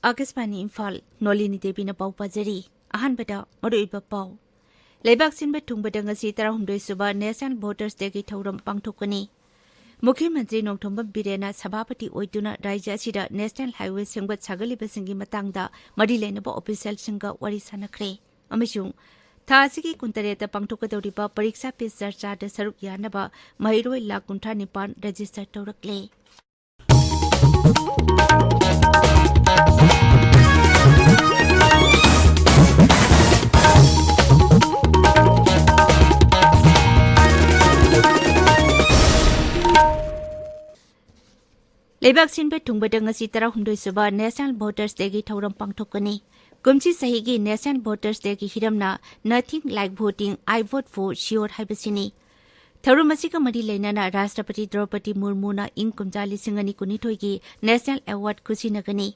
Akasmani Imphal, Nolini Devi na pau pajari, ahanbada maruiba pau. Leibak sinba tungbada ngasi tarahumdoi suba National Voters Day ki thauram pangthokani. Mukhyamantri Nongthomba Birena Sabhapati oituna Rajya asida National Highway sengbat sagaliba singi matangda mari lenaba official singa wari sanakre. Amasung tha asigi kuntareta pangthokadoriba pariksa pe charcha da saruk yanaba mahiroi lakh 39 register taurakle. Leibak sinba tungbada ngasi tarahumdoi suba National Voters Day ki thauram pangthokani. Kumchi sahi ki National Voters Day ki hiramna Nothing Like Voting, I Vote For Sure haibasini. Thauram asika mari leinana Rashtrapati Draupadi Murmu na ing kumjali singani kunithoi ki National Award kusinagani.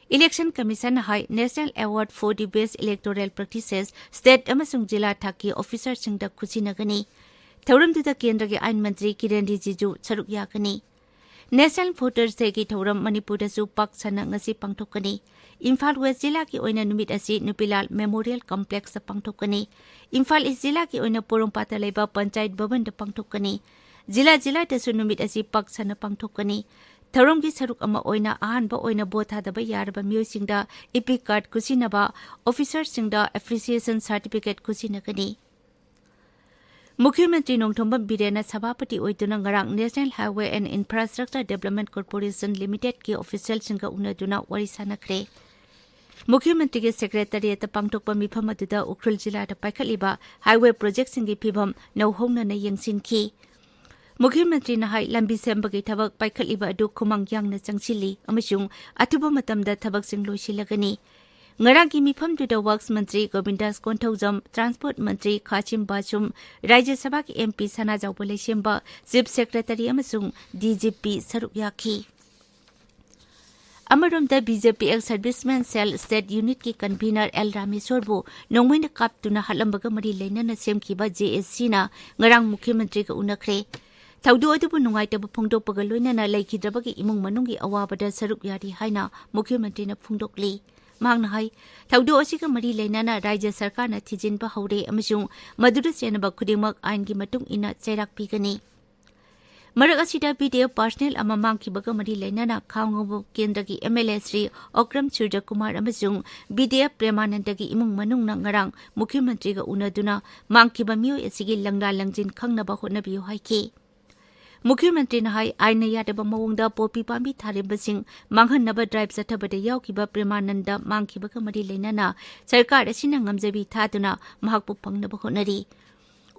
Election Commission hai National Award for the Best Electoral Practices State amasung jila thaki officer singda kusinagani. Thauram duda kendra ki ain mantri Kiren Rijiju saruk yakani. National Voters Day ki thauram Manipur da su pak sana ngasi pangthokani. Imphal West Jila ki oina numit asi Nupilal Memorial Complex sa pangthokani. Imphal East Jila ki oina Porompata leiba Panchayat Bhavan da pangthokani. Jila da su numit asi pak sana pangthokani. Thauram ki saruk ama oina ahanba oina botha da ba yarba myo singda epic card kusinaba officer singda appreciation certificate kusinagani. Mukhyamantri Nongthomba Birena Sabhapati oituna ngarang National Highway and Infrastructure Development Corporation Limited ki official singa unaduna wari sanakre. Mukhyamantri ke secretariat pangthokpa mifam aduda Ukhrul Jila da paikhaliba highway project singi phibam nauhongna na yengsinki. Mukhyamantri na hai lambi semba ki thabak paikhaliba adu khumang yang na changchili amasung athuba matamda thabak sing loisilagani. Ngarang ki mifam duda Works Mantri Govindas Konthojam, Transport Mantri Khachim Bachum, Rajya Sabha ki MP Sana Jaupale Shemba, Chief Secretary amasung DGP saruk yaki. Amaramda BJP ex-serviceman cell state unit ki convener L Ramesorbu nongwina kaptuna halambaga mari leinana semkiba JSC na ngarang Mukhyamantri ka unakre. Thaudu adubu nungaitaba phongdokpaga loinana laikhidrabagi imung manunggi awabada saruk yari haina Mukhyamantri na phongdokli. Mangna hai thaudu asika mari leinana Rajya Sarkar na thijinba haure amasung madura senaba khudingmak ain gi matung ina chairak pigani. Marak asida video personal ama mangkibaga mari leinana khawngbu kendra gi MLA Sri Okram Surya Kumar amasung BDF Premananda gi imung manung na ngarang Mukhyamantri ga unaduna mangkiba miyo asigi langla langjin khangnaba hotnabiyo haiki. Mukhyamantri na hai aina yadaba mawongda popi pambi tharibasing manghanaba drive sathabada yaukiba Premananda mangkibaga mari leinana sarkar asina ngamjabi thaduna mahakpu pangnaba hotnari.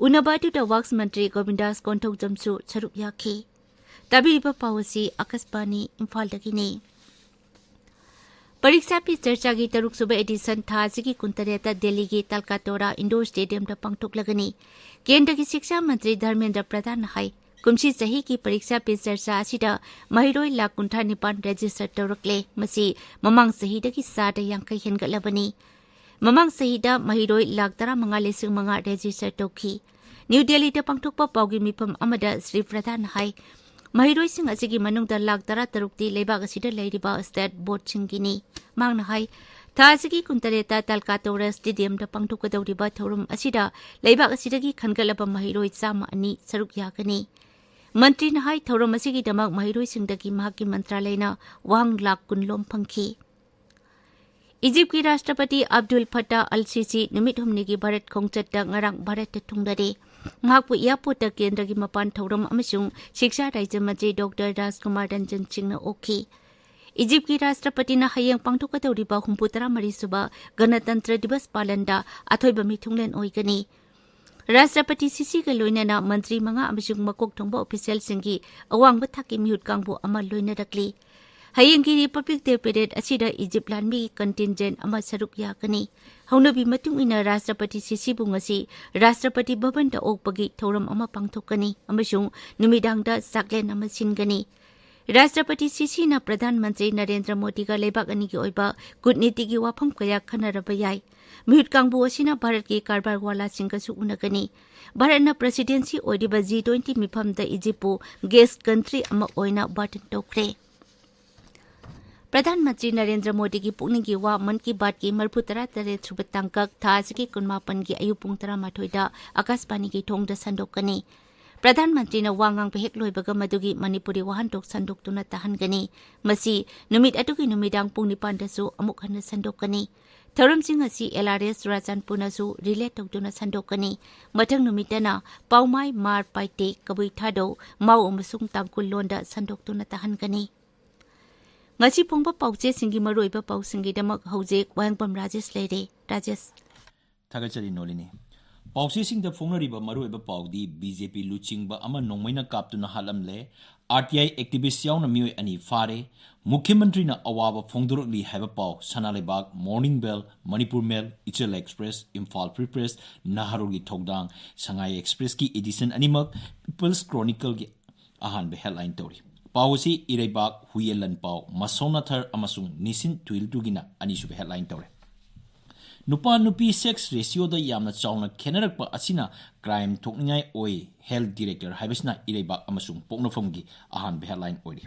Unabadu da Works Mantri Govindas Konthojam su saruk yaki. Tabiba pawasi Akasmani Imphal dagini. Pariksa pe charcha gi taruk suba edition tha sigi kuntareta Delhi gi Talkatora Indoor Stadium da pangthoklagani. Kendra ki Shiksha Mantri Dharmendra Pradhan hai kumsi sahi ki pariksa pe charcha asida mahiroi lakh 39 register taurakle masi mamang sahi da ki sada yangkai hengalabani. Mamang sahida mahiroi lakh 15,000 register tauki. New Delhi da pangthokpa paugi mifam amada Sri Pradhan hai mahiroi sing asigi manungda lakh 13 leibak asida leiriba state board singini. Mangna hai tha asigi kuntareta Talkatora Stadium da pangthokadoriba thorum asida leibak asidagi khangalaba mahiroi chama ani saruk yakani. Mantri na hai thorum asigi damak mahiroi singdagi mahaki mantralayna wang lakh 10 lom phangki. Egypt ki Rashtrapati Abdul Fattah al-Sisi numit humni ki Bharat khongchatda ngarang Bharat ta thungdare. Mahakpu airport ta kendra ki mapan thauram amasung Shiksha Rajya Mantri Dr. Rajkumar Ranjan Singh na okhi. Egypt ki Rashtrapati na hayang pangthokadoriba 63 suba Ganatantra Divas Palanda athoiba mithunglen oigani. Rashtrapati Sisi ka loinana mantri manga amasung makok thongba official singgi awangba thaki mihut kangbu ama loinarakli. Hayangki Republic Day Parade asida Egypt lanmi contingent ama saruk yakani. Haunabi matung ina Rashtrapati Sisi bungasi Rashtrapati Bhavan da okpagi thoram ama pangthokani amasung numidangda saklen ama singani. Rashtrapati Sisi na Pradhan Mantri Narendra Modi ga leibak ani gi oiba kutniti gi wafam kaya khanaraba yai. Mihut kangbu asina Bharat ki karbar wala singka su unagani. Bharat na presidency oidiba G20 mifam da Egypt guest country ama oina button tokre. प्रधानमंत्री नरेंद्र मोदी की पुकनिंग की वा मन की बात की मरफु तरा तरे सुब तंकक था की कुनमापन की अयु पुंग तरा माथोइदा आकाशवाणी की थोंग द संदोकनी प्रधानमंत्री न वांगांग पे हेक लोइबग मदुगी मणिपुरी वाहनटोक संदोक्तुना तहनगनी मसी नुमित अटुगी नुमिदांग पुंग निपान दसु अमुक हन संदोकनी थौरमसिंग असि एलआरएस राजानपुरनसु रिलेट तौदुना संदोकनी मथंग नुमितना पाउमाई मार पाइटे कबुई थादो Maui अमसुंग Tankul लोंदा संदोक्तुना तहनगनी ngasi pongba pauche singi maroiba pau singi damak hojek Wahengbam Rajesh leire Rajesh Thagachari Nolini Pauche sing the phonariba maroiba paudi BJP luchingba ama nongmaina kaptuna halamle RTI activist yauna mioi ani fare Mukhyamantri na awaba phongdurukli haba pau Sanalebag Morning Bell Manipur Mail Ichel Express Imphal Free Press Naharugi Thogdang Sangai Express ki edition animak People's Chronicle gi ahan be headline tori Pausi Irebak Huyelan Pau Masonathar Amasung Nisin Twil Tugina Anishu headline tore. Nupa Nupi sex ratio da yamna chawna Kenarakpa Asina crime tokningai oi health director Habisna Irebak Amasung Poknofamgi ahan be headline ori.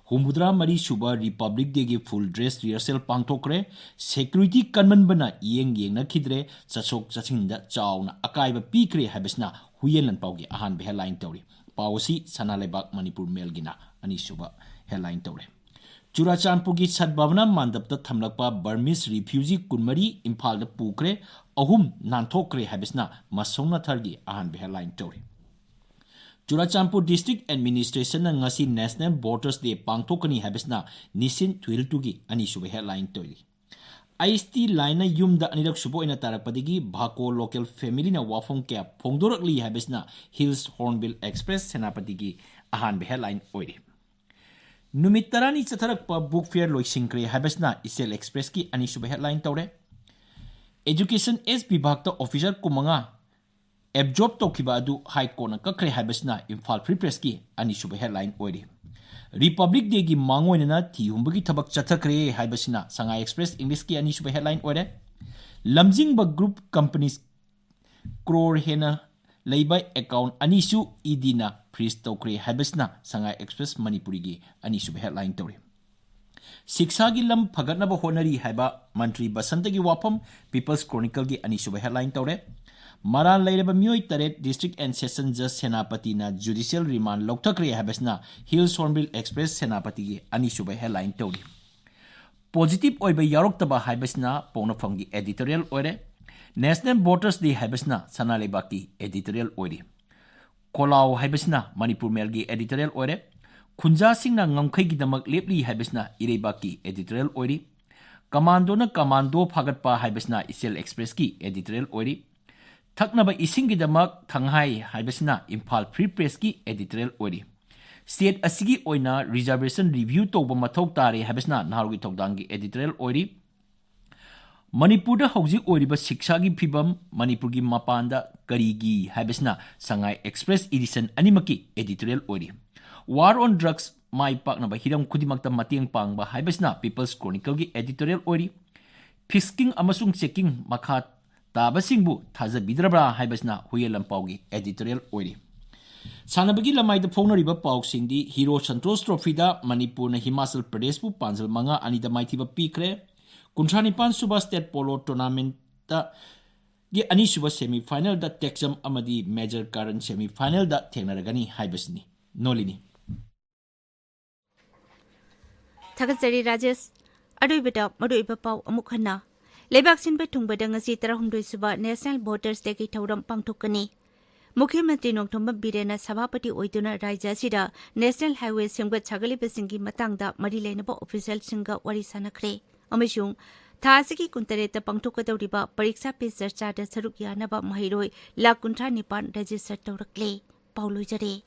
Humudra Mari Suba Republic Day gi full dress rehearsal pangtokre security kanman bana yeng na khidre chachok chachinda chawna akaiba pikre Habisna Huyelan Pau gi ahan be headline tore. Pausi Sanalebak Manipur Mail gina Anisuba headline tore. Churachandpur gi Sadbhavana Mandap da thamlakpa Burmese refugee kunmari Imphal da pukre ahum nanthokre habisna masona thargi ahan be headline tore. Churachandpur district administration na ngasi National Voters Day pangthokani habisna nisin twiltugi anisuba headline tore. IST line yum da anirak subo ina tarakpadigi Bhako local family na wafong kya phongdorakli habisna Hills Hornbill Express senapatigi ahan be headline oiri. Numit tarani chatharakpa book fair loisingkre habisna Isel Express ki ani suba headline tawre. Education SB Bhakta officer kumanga abjob tokiba adu high court na kakre habisna Imphal Free Press ki ani suba headline oiri. Republic Day gi mangoina thi humbagi thabak chathakre haibasina Sangai Express English ki ani suba headline oire lamjing ba group companies crore hena leibai account ani su idina freeze tokre haibasina Sangai Express Manipuri gi ani suba headline tore Shiksha gi lam phagatna ba honari haiba mantri Basanta gi wapam People's Chronicle gi ani suba headline tore Maran Lairaba Mui Taret District and Session Judge Senapati na Judicial Remand Loktakre Habesna Hills Hornbill Express Senapati Ani Suba headline Todi. Positive Oiba Yaroktaba Habesna Ponafangi editorial Ore National Voters Day Habesna Sanalebaki editorial Ore Kolau Habesna Manipur Melgi editorial Ore Kunja Singna Ngamkai Damak Lepli Habesna Irebaki editorial Ore Commando na Commando Pagatpa Habesna Isel Express ki editorial Ore Thaknaba ising gidamak thanghai haibasina Imphal Free Press ki editorial ori. State asigi oina reservation review toba mathok tare haibasina naharugi thokdangi editorial ori. Manipur da hauji oriba shiksha gi phibam Manipur gi mapanda karigi haibasina Sangai Express edition animaki editorial ori. War on drugs mai paknaba hiram khudimakta matiang pangba haibasina People's Chronicle gi editorial ori. Fisking amasung checking makha Tabasingbu Taza Bidrabra Haibasna Huyelam Paugi editorial Oiri. Sanabagi Lamai the Ponariba Pau Singdi Hero Santos Trophy Manipur na Himachal Pradesh pu Panjal Manga Anida Maitiba Pikre Kuntranipan Suba State Polo Tournament da Gi Ani Suba semi final da Texam Amadi Major Current semi final da Tenaragani Haibasni Nolini Thagachari Rajesh Aduibada Maduiba Pau Amukhana Lebak Sinba Tungbada ngasi Tarahumdoi Suba National Voters Day ki thauram pangthokani Mukhyamantri Nongthomba Birena Sabhapati oiduna Rajya sida National Highway semgat chagaliba singi matangda mari leinaba official singa wari sanakre amasung thasigi kuntareta pangthokadawriba pariksa pe charcha da saruk yanaba mahiroi lakh 19 register tawrakle pauloi jare